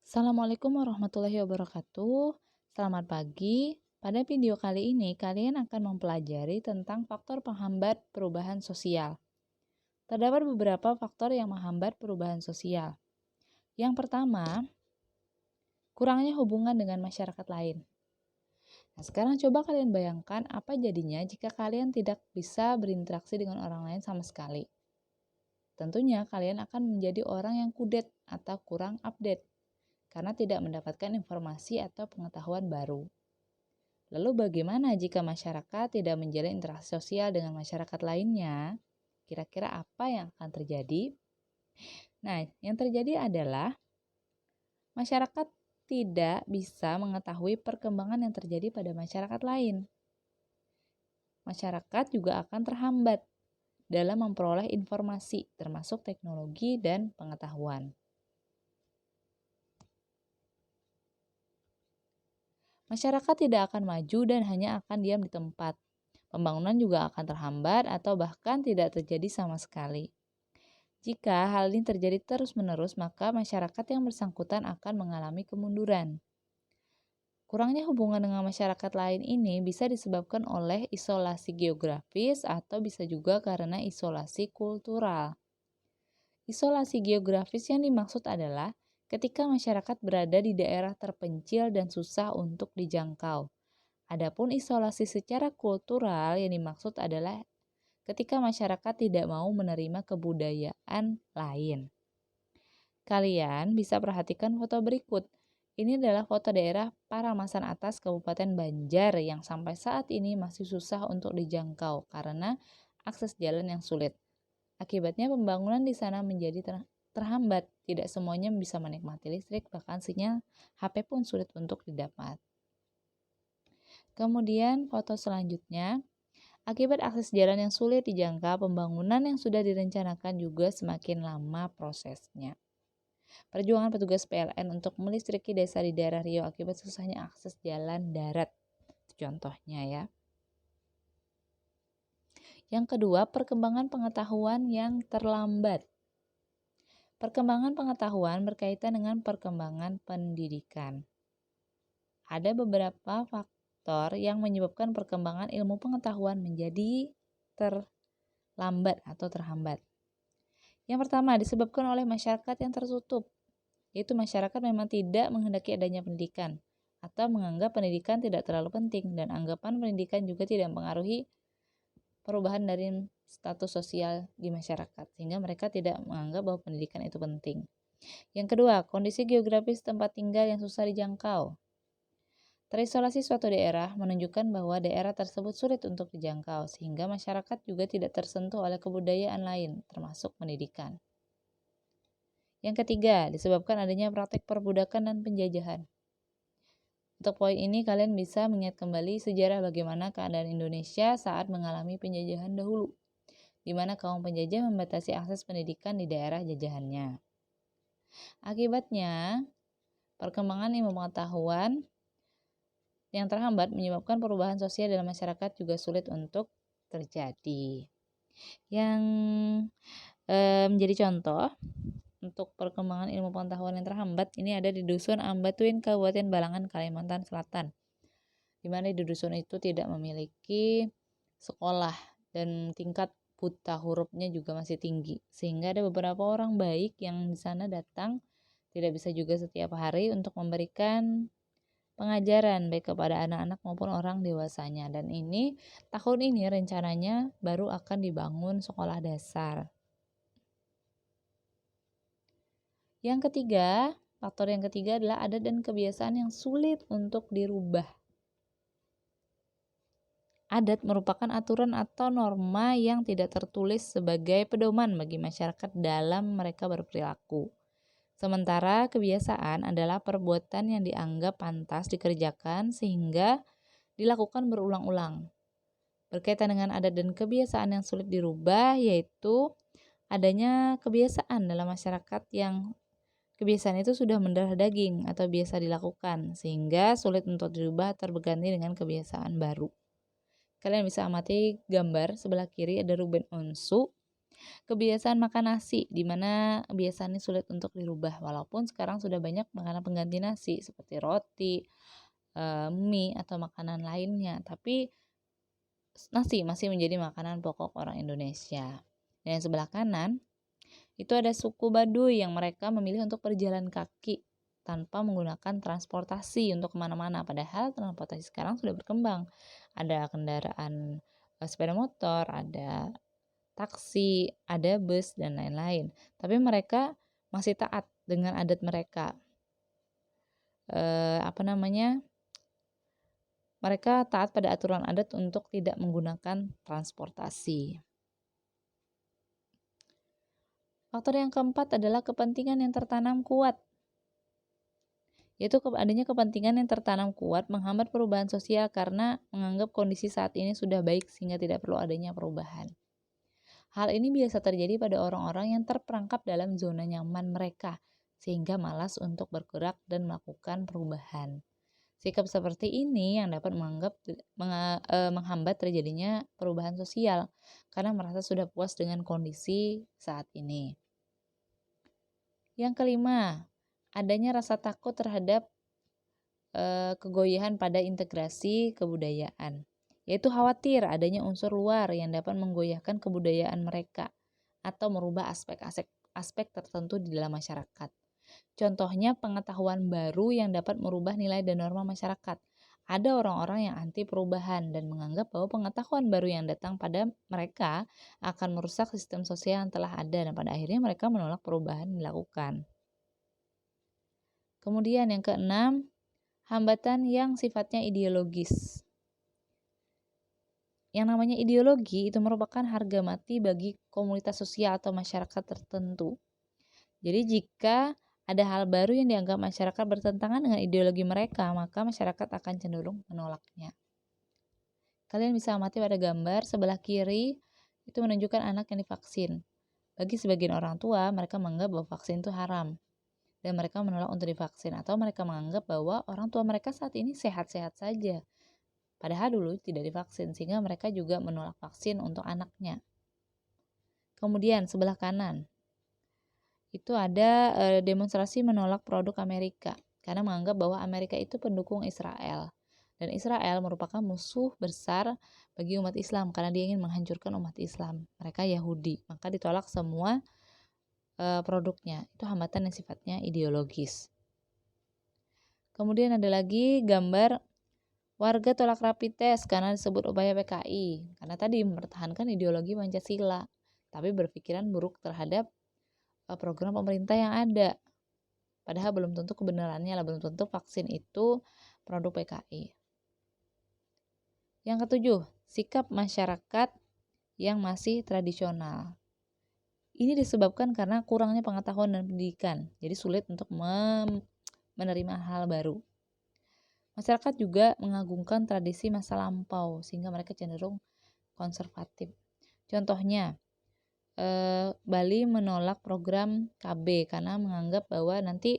Assalamualaikum warahmatullahi wabarakatuh. Selamat pagi. Pada video kali ini, kalian akan mempelajari tentang faktor penghambat perubahan sosial. Terdapat beberapa faktor yang menghambat perubahan sosial. Yang pertama, kurangnya hubungan dengan masyarakat lain. Nah, sekarang coba kalian bayangkan apa jadinya jika kalian tidak bisa berinteraksi dengan orang lain sama sekali. Tentunya kalian akan menjadi orang yang kudet atau kurang update karena tidak mendapatkan informasi atau pengetahuan baru. Lalu bagaimana jika masyarakat tidak menjalin interaksi sosial dengan masyarakat lainnya? Kira-kira apa yang akan terjadi? Nah, yang terjadi adalah masyarakat tidak bisa mengetahui perkembangan yang terjadi pada masyarakat lain. Masyarakat juga akan terhambat dalam memperoleh informasi, termasuk teknologi dan pengetahuan. Masyarakat tidak akan maju dan hanya akan diam di tempat. Pembangunan juga akan terhambat atau bahkan tidak terjadi sama sekali. Jika hal ini terjadi terus-menerus, maka masyarakat yang bersangkutan akan mengalami kemunduran. Kurangnya hubungan dengan masyarakat lain ini bisa disebabkan oleh isolasi geografis atau bisa juga karena isolasi kultural. Isolasi geografis yang dimaksud adalah ketika masyarakat berada di daerah terpencil dan susah untuk dijangkau. Adapun isolasi secara kultural yang dimaksud adalah ketika masyarakat tidak mau menerima kebudayaan lain. Kalian bisa perhatikan foto berikut. Ini adalah foto daerah Paramasan Atas Kabupaten Banjar yang sampai saat ini masih susah untuk dijangkau karena akses jalan yang sulit. Akibatnya pembangunan di sana menjadi terhambat. Tidak semuanya bisa menikmati listrik, bahkan sinyal HP pun sulit untuk didapat. Kemudian foto selanjutnya, akibat akses jalan yang sulit dijangkau, pembangunan yang sudah direncanakan juga semakin lama prosesnya. Perjuangan petugas PLN untuk melistriki desa di daerah Riau akibat susahnya akses jalan darat. Contohnya ya. Yang kedua, perkembangan pengetahuan yang terlambat. Perkembangan pengetahuan berkaitan dengan perkembangan pendidikan. Ada beberapa faktor yang menyebabkan perkembangan ilmu pengetahuan menjadi terlambat atau terhambat. Yang pertama, disebabkan oleh masyarakat yang tertutup, yaitu masyarakat memang tidak menghendaki adanya pendidikan atau menganggap pendidikan tidak terlalu penting, dan anggapan pendidikan juga tidak mempengaruhi perubahan dari status sosial di masyarakat, sehingga mereka tidak menganggap bahwa pendidikan itu penting. Yang kedua, kondisi geografis tempat tinggal yang susah dijangkau. Terisolasi suatu daerah menunjukkan bahwa daerah tersebut sulit untuk dijangkau, sehingga masyarakat juga tidak tersentuh oleh kebudayaan lain, termasuk pendidikan. Yang ketiga, disebabkan adanya praktek perbudakan dan penjajahan. Untuk poin ini, kalian bisa mengingat kembali sejarah bagaimana keadaan Indonesia saat mengalami penjajahan dahulu, di mana kaum penjajah membatasi akses pendidikan di daerah jajahannya. Akibatnya, perkembangan ilmu pengetahuan yang terhambat menyebabkan perubahan sosial dalam masyarakat juga sulit untuk terjadi. Yang menjadi contoh untuk perkembangan ilmu pengetahuan yang terhambat ini ada di Dusun Ambatuin, Kabupaten Balangan, Kalimantan Selatan, di mana di dusun itu tidak memiliki sekolah dan tingkat buta hurufnya juga masih tinggi, sehingga ada beberapa orang baik yang di sana datang, tidak bisa juga setiap hari untuk memberikan pengajaran baik kepada anak-anak maupun orang dewasanya. Dan ini tahun ini rencananya baru akan dibangun sekolah dasar. Faktor yang ketiga adalah adat dan kebiasaan yang sulit untuk dirubah. Adat merupakan aturan atau norma yang tidak tertulis sebagai pedoman bagi masyarakat dalam mereka berperilaku. Sementara kebiasaan adalah perbuatan yang dianggap pantas dikerjakan sehingga dilakukan berulang-ulang. Berkaitan dengan adat dan kebiasaan yang sulit dirubah, yaitu adanya kebiasaan dalam masyarakat yang kebiasaan itu sudah mendarah daging atau biasa dilakukan, sehingga sulit untuk dirubah atau berganti dengan kebiasaan baru. Kalian bisa amati gambar sebelah kiri ada Ruben Onsu. Kebiasaan makan nasi, di mana kebiasaan ini sulit untuk dirubah, walaupun sekarang sudah banyak makanan pengganti nasi seperti roti, mie, atau makanan lainnya, tapi nasi masih menjadi makanan pokok orang Indonesia. Dan yang sebelah kanan, itu ada suku Baduy yang mereka memilih untuk berjalan kaki tanpa menggunakan transportasi untuk kemana-mana. Padahal transportasi sekarang sudah berkembang. Ada kendaraan sepeda motor, ada taksi, ada bus, dan lain-lain. Tapi mereka masih taat dengan adat mereka. Mereka taat pada aturan adat untuk tidak menggunakan transportasi. Faktor yang keempat adalah kepentingan yang tertanam kuat, yaitu adanya kepentingan yang tertanam kuat menghambat perubahan sosial karena menganggap kondisi saat ini sudah baik sehingga tidak perlu adanya perubahan. Hal ini biasa terjadi pada orang-orang yang terperangkap dalam zona nyaman mereka, sehingga malas untuk bergerak dan melakukan perubahan. Sikap seperti ini yang dapat menghambat terjadinya perubahan sosial karena merasa sudah puas dengan kondisi saat ini. Yang kelima, adanya rasa takut terhadap kegoyahan pada integrasi kebudayaan, yaitu khawatir adanya unsur luar yang dapat menggoyahkan kebudayaan mereka atau merubah aspek tertentu di dalam masyarakat. Contohnya pengetahuan baru yang dapat merubah nilai dan norma masyarakat. Ada orang-orang yang anti perubahan dan menganggap bahwa pengetahuan baru yang datang pada mereka akan merusak sistem sosial yang telah ada dan pada akhirnya mereka menolak perubahan yang dilakukan. Kemudian yang keenam, hambatan yang sifatnya ideologis. Yang namanya ideologi itu merupakan harga mati bagi komunitas sosial atau masyarakat tertentu. Jadi jika ada hal baru yang dianggap masyarakat bertentangan dengan ideologi mereka, maka masyarakat akan cenderung menolaknya. Kalian bisa amati pada gambar sebelah kiri, itu menunjukkan anak yang divaksin. Bagi sebagian orang tua, mereka menganggap bahwa vaksin itu haram, dan mereka menolak untuk divaksin, atau mereka menganggap bahwa orang tua mereka saat ini sehat-sehat saja, padahal dulu tidak divaksin, sehingga mereka juga menolak vaksin untuk anaknya. Kemudian sebelah kanan, itu ada demonstrasi menolak produk Amerika karena menganggap bahwa Amerika itu pendukung Israel dan Israel merupakan musuh besar bagi umat Islam karena dia ingin menghancurkan umat Islam, mereka Yahudi, maka ditolak semua produknya. Itu hambatan yang sifatnya ideologis. Kemudian ada lagi gambar warga tolak rapid test karena disebut upaya PKI, karena tadi mempertahankan ideologi Pancasila tapi berpikiran buruk terhadap program pemerintah yang ada. Padahal belum tentu kebenarannya, belum tentu vaksin itu produk PKI. Yang ketujuh, sikap masyarakat yang masih tradisional. Ini disebabkan karena kurangnya pengetahuan dan pendidikan, jadi sulit untuk menerima hal baru. Masyarakat juga mengagungkan tradisi masa lampau, sehingga mereka cenderung konservatif. Contohnya, Bali menolak program KB karena menganggap bahwa nanti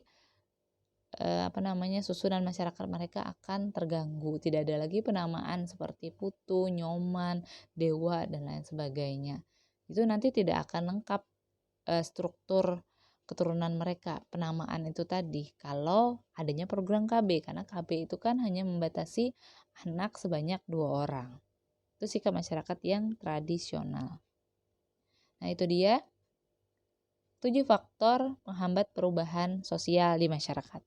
susunan masyarakat mereka akan terganggu. Tidak ada lagi penamaan seperti Putu, Nyoman, Dewa, dan lain sebagainya. Itu nanti tidak akan lengkap struktur keturunan mereka, penamaan itu tadi, kalau adanya program KB, karena KB itu kan hanya membatasi anak sebanyak 2 orang. Itu sikap masyarakat yang tradisional. Nah, itu dia 7 faktor menghambat perubahan sosial di masyarakat.